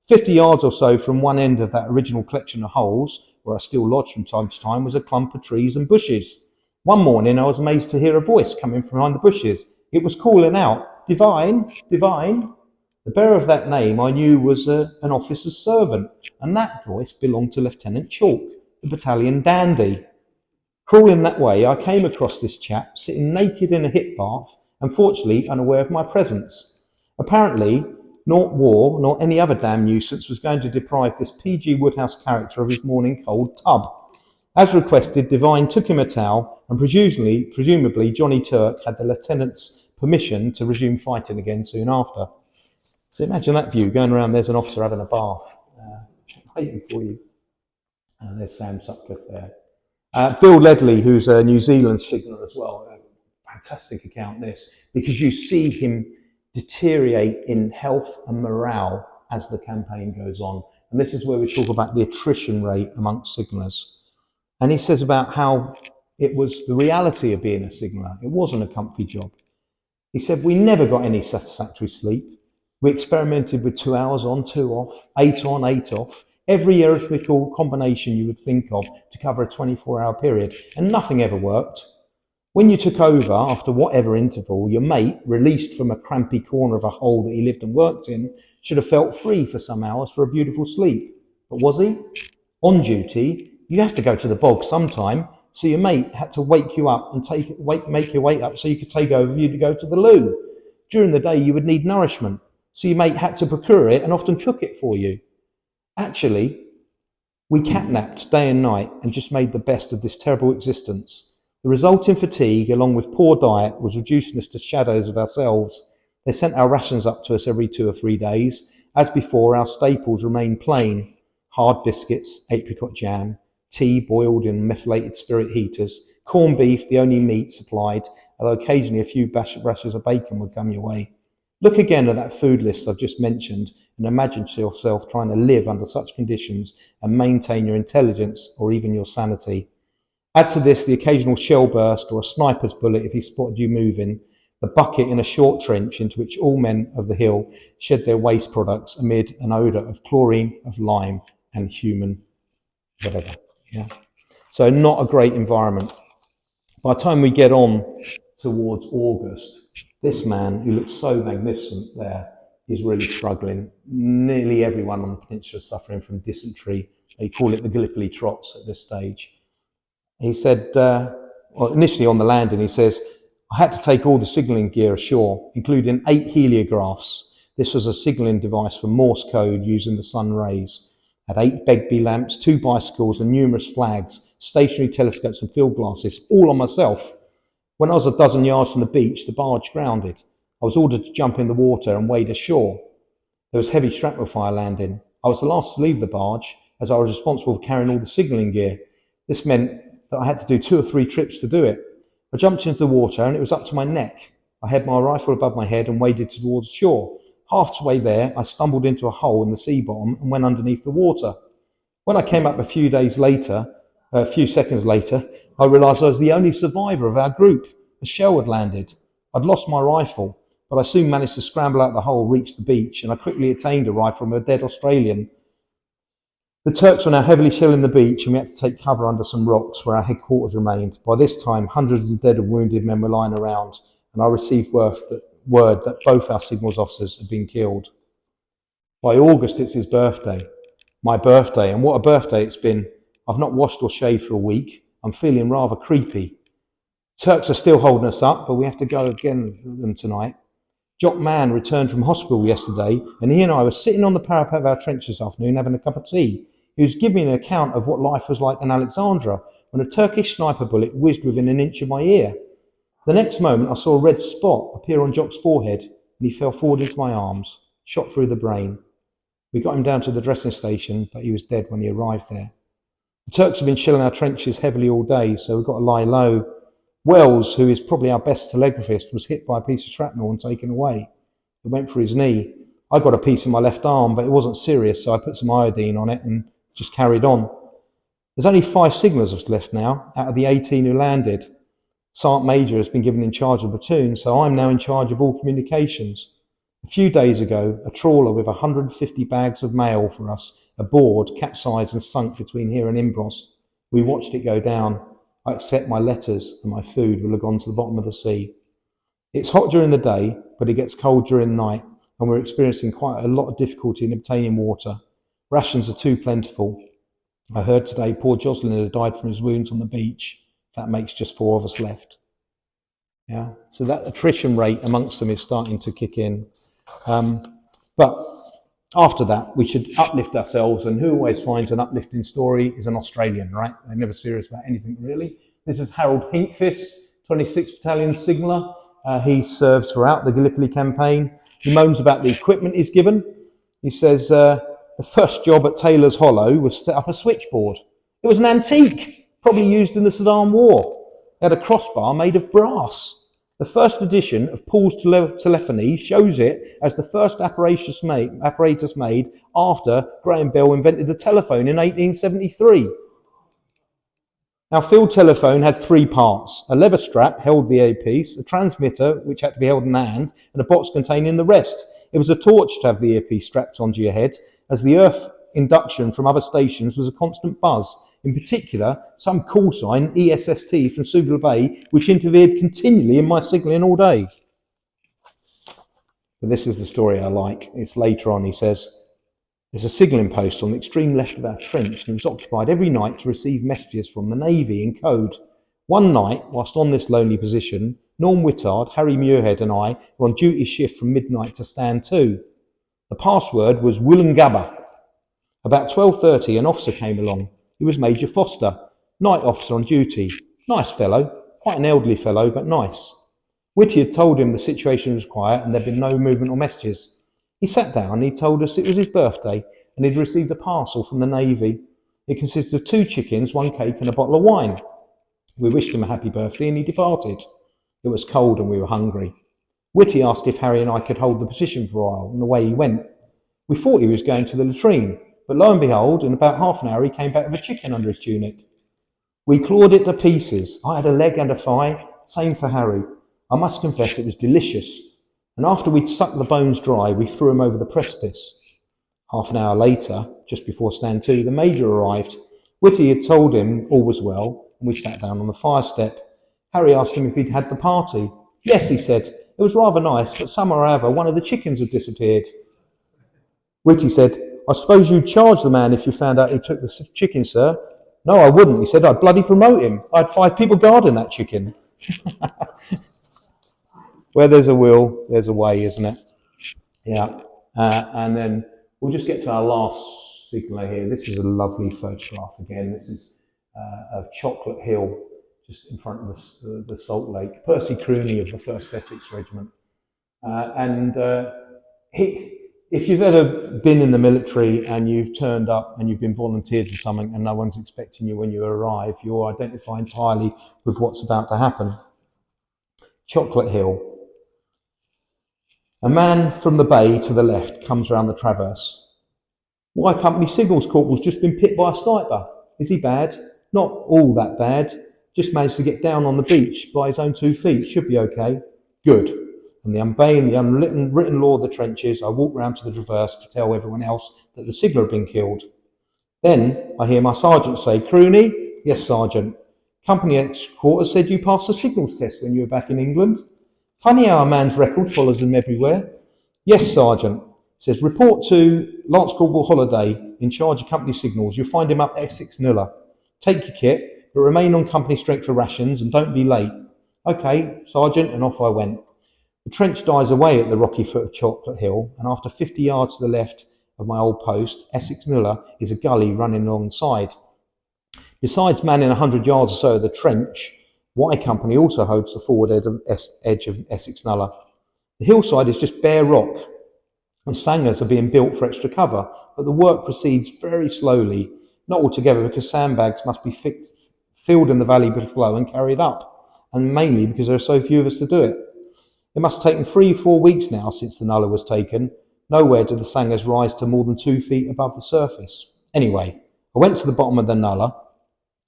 50 yards or so from one end of that original collection of holes, where I still lodge from time to time, was a clump of trees and bushes. One morning I was amazed to hear a voice coming from behind the bushes. It was calling out, Divine, Divine. The bearer of that name I knew was an officer's servant, and that voice belonged to Lieutenant Chalk, the battalion dandy. Crawling that way, I came across this chap sitting naked in a hip bath and fortunately unaware of my presence. Apparently, not war, nor any other damn nuisance was going to deprive this P.G. Woodhouse character of his morning cold tub. As requested, Divine took him a towel and presumably Johnny Turk had the lieutenant's permission to resume fighting again soon after. So imagine that view, going around, there's an officer having a bath, waiting for you. And there's Sam Sutcliffe there. Bill Ledley, who's a New Zealand signaller as well, fantastic account this, because you see him deteriorate in health and morale as the campaign goes on. And this is where we talk about the attrition rate amongst signallers. And he says about how it was the reality of being a signaller. It wasn't a comfy job. He said, we never got any satisfactory sleep. We experimented with 2 hours on, 2 off, 8 on, 8 off, every arithmetical combination you would think of to cover a 24-hour period, and nothing ever worked. When you took over, after whatever interval, your mate, released from a crampy corner of a hole that he lived and worked in, should have felt free for some hours for a beautiful sleep. But was he? On duty, you have to go to the bog sometime, so your mate had to wake you up and make you wait up so you could take over you to go to the loo. During the day, you would need nourishment, so your mate had to procure it and often cook it for you. Actually, we catnapped day and night and just made the best of this terrible existence. The resulting fatigue, along with poor diet, was reducing us to shadows of ourselves. They sent our rations up to us every 2 or 3 days. As before, our staples remained plain: hard biscuits, apricot jam, tea boiled in methylated spirit heaters, corned beef, the only meat supplied, although occasionally a few rashers of bacon would come your way. Look again at that food list I've just mentioned and imagine yourself trying to live under such conditions and maintain your intelligence or even your sanity. Add to this the occasional shell burst or a sniper's bullet if he spotted you moving, the bucket in a short trench into which all men of the hill shed their waste products amid an odour of chlorine, of lime and human whatever. Yeah. So not a great environment. By the time we get on towards August, this man, who looks so magnificent there, is really struggling. Nearly everyone on the peninsula is suffering from dysentery. They call it the Gallipoli trots at this stage. He said, initially on the landing, he says, I had to take all the signalling gear ashore, including 8 heliographs. This was a signalling device for Morse code using the sun rays. Had 8 Begbie lamps, 2 bicycles and numerous flags, stationary telescopes and field glasses, all on myself. When I was a dozen yards from the beach, the barge grounded. I was ordered to jump in the water and wade ashore. There was heavy shrapnel fire landing. I was the last to leave the barge, as I was responsible for carrying all the signalling gear. This meant that I had to do 2 or 3 trips to do it. I jumped into the water and it was up to my neck. I had my rifle above my head and waded towards shore. Halfway there, I stumbled into a hole in the sea bottom and went underneath the water. When I came up a few seconds later, I realised I was the only survivor of our group. A shell had landed. I'd lost my rifle, but I soon managed to scramble out the hole, reach the beach, and I quickly attained a rifle from a dead Australian. The Turks were now heavily shelling the beach, and we had to take cover under some rocks where our headquarters remained. By this time, hundreds of dead and wounded men were lying around, and I received word that both our signals officers had been killed. By August, it's his birthday. My birthday, and what a birthday it's been. I've not washed or shaved for a week. I'm feeling rather creepy. Turks are still holding us up, but we have to go again with them tonight. Jock Mann returned from hospital yesterday, and he and I were sitting on the parapet of our trench this afternoon having a cup of tea. He was giving me an account of what life was like in Alexandra when a Turkish sniper bullet whizzed within an inch of my ear. The next moment I saw a red spot appear on Jock's forehead, and he fell forward into my arms, shot through the brain. We got him down to the dressing station, but he was dead when he arrived there. The Turks have been shelling our trenches heavily all day, so we've got to lie low. Wells, who is probably our best telegraphist, was hit by a piece of shrapnel and taken away. It went for his knee. I got a piece in my left arm, but it wasn't serious, so I put some iodine on it and just carried on. There's only 5 signallers left now, out of the 18 who landed. Sergeant Major has been given in charge of the platoon, so I'm now in charge of all communications. A few days ago, a trawler with 150 bags of mail for us aboard capsized and sunk between here and Imbros. We watched it go down. I expect my letters and my food will have gone to the bottom of the sea. It's hot during the day, but it gets cold during the night, and we're experiencing quite a lot of difficulty in obtaining water. Rations are too plentiful. I heard today poor Jocelyn had died from his wounds on the beach. That makes just 4 of us left. Yeah, so that attrition rate amongst them is starting to kick in. But after that, we should uplift ourselves, and who always finds an uplifting story is an Australian, right? They're never serious about anything, really. This is Harold Hinkfist, 26th Battalion Signaller. He serves throughout the Gallipoli campaign. He moans about the equipment he's given. He says the first job at Taylor's Hollow was to set up a switchboard. It was an antique, probably used in the Sudan War. It had a crossbar made of brass. The first edition of Paul's telephony shows it as the first apparatus made after Graham Bell invented the telephone in 1873. Our field telephone had 3 parts. A leather strap held the earpiece, a transmitter which had to be held in the hand, and a box containing the rest. It was a torch to have the earpiece strapped onto your head, as the earth induction from other stations was a constant buzz. In particular, some call sign, ESST from Suvla Bay, which interfered continually in my signalling all day. But this is the story I like. It's later on, he says, there's a signalling post on the extreme left of our trench, and it was occupied every night to receive messages from the Navy in code. One night, whilst on this lonely position, Norm Whittard, Harry Muirhead and I were on duty shift from midnight to stand 2. The password was Wollongabba. About 12:30, an officer came along. He was Major Foster, night officer on duty. Nice fellow, quite an elderly fellow, but nice. Whitty had told him the situation was quiet and there'd been no movement or messages. He sat down and he told us it was his birthday and he'd received a parcel from the Navy. It consisted of 2 chickens, 1 cake and a bottle of wine. We wished him a happy birthday and he departed. It was cold and we were hungry. Whitty asked if Harry and I could hold the position for a while, and away he went. We thought he was going to the latrine, but lo and behold, in about half an hour he came back with a chicken under his tunic. We clawed it to pieces. I had a leg and a thigh, same for Harry. I must confess it was delicious. And after we'd sucked the bones dry, we threw him over the precipice. Half an hour later, just before stand 2, the Major arrived. Whitty had told him all was well, and we sat down on the fire step. Harry asked him if he'd had the party. Yes, he said. It was rather nice, but somehow or other one of the chickens had disappeared. Whitty said, I suppose you'd charge the man if you found out who took the chicken, sir? No, I wouldn't. He said, I'd bloody promote him. I had 5 people guarding that chicken. Where there's a will, there's a way, isn't it? Yeah. And then we'll just get to our last signaller here. This is a lovely photograph again. This is of Chocolate Hill, just in front of the Salt Lake. Percy Crooney of the 1st Essex Regiment. If you've ever been in the military and you've turned up and you've been volunteered for something and no one's expecting you when you arrive, you'll identify entirely with what's about to happen. Chocolate Hill. A man from the bay to the left comes round the traverse. Y Company Signals Corporal's just been hit by a sniper. Is he bad? Not all that bad. Just managed to get down on the beach by his own 2 feet. Should be okay. Good. And obeying the unwritten law of the trenches, I walk round to the traverse to tell everyone else that the signaller had been killed. Then I hear my sergeant say, Crooney? Yes, Sergeant. Company headquarters said you passed the signals test when you were back in England. Funny how a man's record follows him everywhere. Yes, Sergeant. Says, report to Lance Corporal Holiday, in charge of company signals. You'll find him up Essex Nuller. Take your kit, but remain on company strength for rations and don't be late. Okay, Sergeant, and off I went. The trench dies away at the rocky foot of Chocolate Hill, and after 50 yards to the left of my old post, Essex Nuller is a gully running alongside. Besides manning 100 yards or so of the trench, Y Company also holds the forward edge of Essex Nuller. The hillside is just bare rock, and sangars are being built for extra cover, but the work proceeds very slowly, not altogether because sandbags must be filled in the valley below and carried up, and mainly because there are so few of us to do it. It must have taken 3-4 weeks now since the Nuller was taken. Nowhere did the sangars rise to more than 2 feet above the surface. Anyway, I went to the bottom of the Nuller,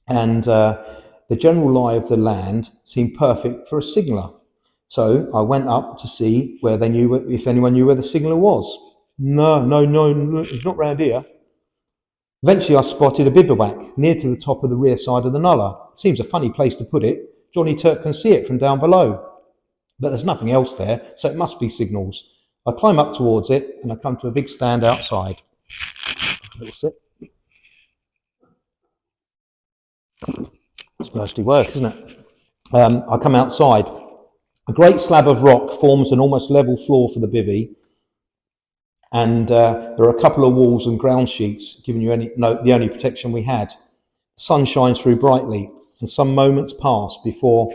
and the general lie of the land seemed perfect for a signaller. So I went up to see where they knew, if anyone knew where the signaller was. No, it's not round here. Eventually I spotted a bivouac near to the top of the rear side of the Nuller. It seems a funny place to put it. Johnny Turk can see it from down below. But there's nothing else there, so it must be signals. I climb up towards it and I come to a big stand outside. A little sip. It's mostly work, isn't it? I come outside. A great slab of rock forms an almost level floor for the bivvy, and there are a couple of walls and ground sheets giving you the only protection we had. The sun shines through brightly, and some moments pass before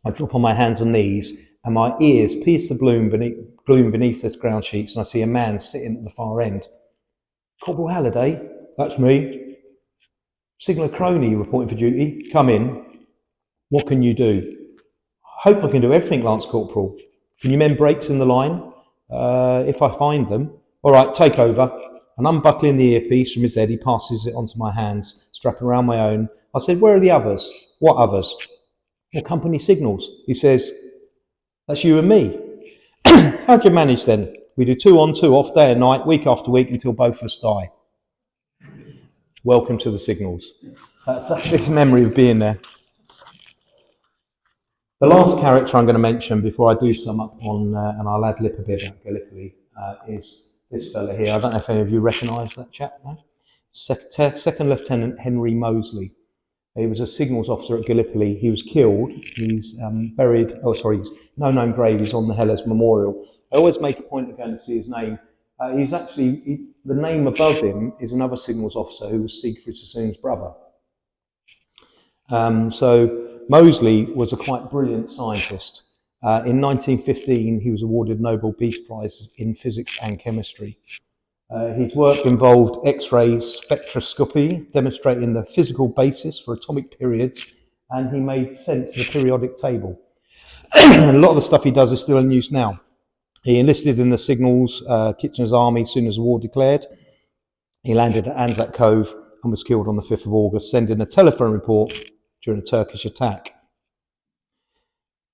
I drop on my hands and knees, and my ears pierce the gloom beneath this ground sheets, and I see a man sitting at the far end. Corporal Halliday, that's me. Signaller Crooney reporting for duty. Come in. What can you do? I hope I can do everything, Lance Corporal. Can you mend brakes in the line? If I find them. All right, take over. And unbuckling the earpiece from his head, he passes it onto my hands, strapping around my own. I said, where are the others? What others? Well, company signals. He says, that's you and me. How'd you manage then? We do 2 on, 2 off, day and night, week after week, until both of us die. Welcome to the signals. That's this memory of being there. The last character I'm going to mention before I do sum up on, and I'll ad lib a bit about Gallipoli, is this fella here. I don't know if any of you recognise that chap, no? Second Lieutenant Henry Moseley. He was a signals officer at Gallipoli. He was killed. He's buried, he's no known grave. He's on the Helles Memorial. I always make a point of going to see his name. He's actually, the name above him is another signals officer who was Siegfried Sassoon's brother. So Moseley was a quite brilliant scientist. In 1915, he was awarded Nobel Peace Prize in physics and chemistry. His work involved X-ray spectroscopy, demonstrating the physical basis for atomic periods, and he made sense of the periodic table. A lot of the stuff he does is still in use now. He enlisted in the Signals Kitchener's Army as soon as the war declared. He landed at Anzac Cove and was killed on the 5th of August, sending a telephone report during a Turkish attack.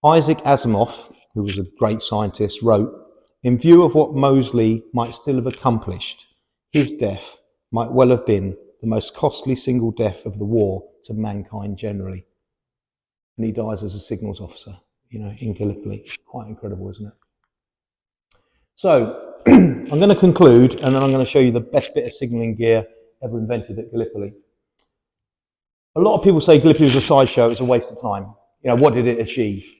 Isaac Asimov, who was a great scientist, wrote, "In view of what Moseley might still have accomplished, his death might well have been the most costly single death of the war to mankind generally." And he dies as a signals officer, in Gallipoli. Quite incredible, isn't it? So, I'm going to conclude, and then I'm going to show you the best bit of signalling gear ever invented at Gallipoli. A lot of people say Gallipoli was a sideshow, it's a waste of time. What did it achieve?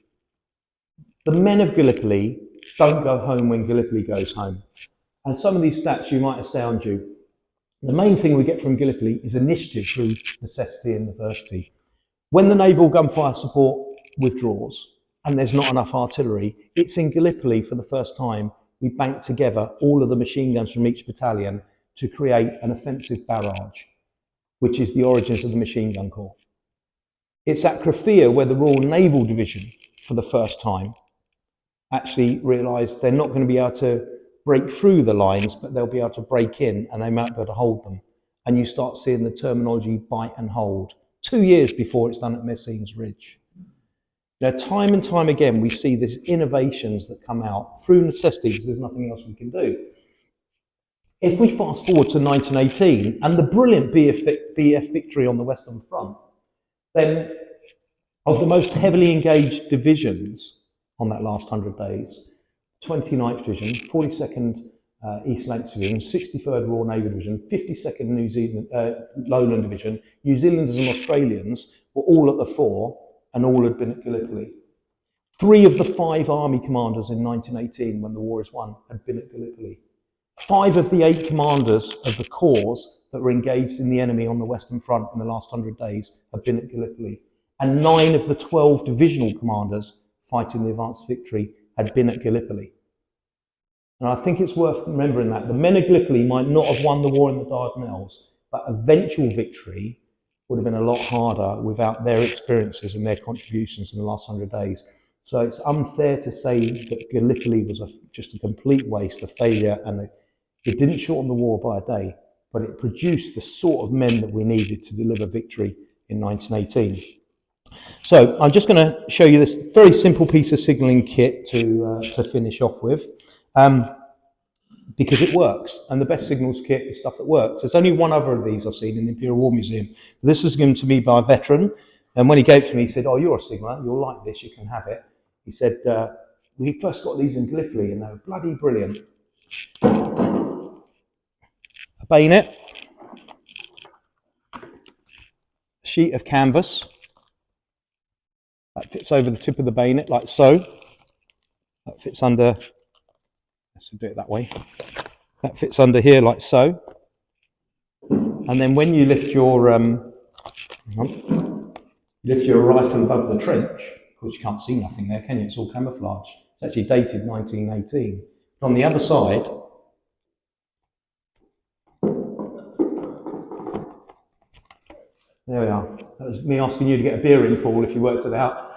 The men of Gallipoli don't go home when Gallipoli goes home. And some of these stats you might astound you. The main thing we get from Gallipoli is initiative through necessity and adversity. When the naval gunfire support withdraws and there's not enough artillery, it's in Gallipoli for the first time we banked together all of the machine guns from each battalion to create an offensive barrage, which is the origins of the Machine Gun Corps. It's at Krafia where the Royal Naval Division, for the first time, actually realised they're not going to be able to break through the lines, but they'll be able to break in, and they might be able to hold them. And you start seeing the terminology bite and hold. 2 years before it's done at Messines Ridge. Time and time again, we see these innovations that come out through necessity because there's nothing else we can do. If we fast forward to 1918 and the brilliant BF victory on the Western Front, then of the most heavily engaged divisions on that last 100 days, 29th Division, 42nd East Lancs Division, 63rd Royal Navy Division, 52nd New Zealand Lowland Division, New Zealanders and Australians were all at the fore, and all had been at Gallipoli. 3 of the 5 army commanders in 1918, when the war is won, had been at Gallipoli. 5 of the 8 commanders of the corps that were engaged in the enemy on the Western Front in the last 100 days had been at Gallipoli. And 9 of the 12 divisional commanders fighting the advanced victory had been at Gallipoli. And I think it's worth remembering that. The men of Gallipoli might not have won the war in the Dardanelles, but eventual victory would have been a lot harder without their experiences and their contributions in the last 100 days. So it's unfair to say that Gallipoli was just a complete waste, a failure, and it didn't shorten the war by a day, but it produced the sort of men that we needed to deliver victory in 1918. So I'm just going to show you this very simple piece of signalling kit to finish off with. Because it works, and the best signals kit is stuff that works. There's only one other of these I've seen in the Imperial War Museum. This was given to me by a veteran, and when he gave it to me, he said, "Oh, you're a signaller, you'll like this, you can have it." He said, "We first got these in Gallipoli, and they were bloody brilliant." A bayonet, a sheet of canvas, that fits over the tip of the bayonet like so. That fits under, let's do it that way. That fits under here like so. And then when you lift your rifle above the trench, of course you can't see nothing there, can you? It's all camouflage. It's actually dated 1918. On the other side, there we are. That was me asking you to get a beer in, Paul, if you worked it out.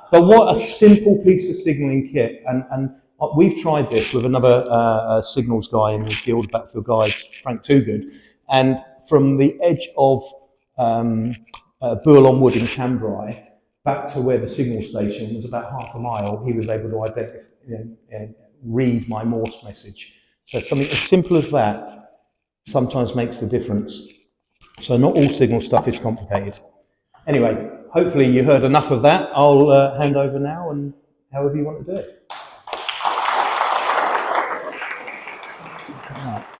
But what a simple piece of signalling kit. And we've tried this with another signals guy in the Guild Battlefield Guides, Frank Toogood. And from the edge of Burl on Wood in Cambrai back to where the signal station was about half a mile, he was able to identify, read my Morse message. So something as simple as that sometimes makes a difference. So not all signal stuff is complicated. Anyway, hopefully you heard enough of that. I'll hand over now, and however you want to do it.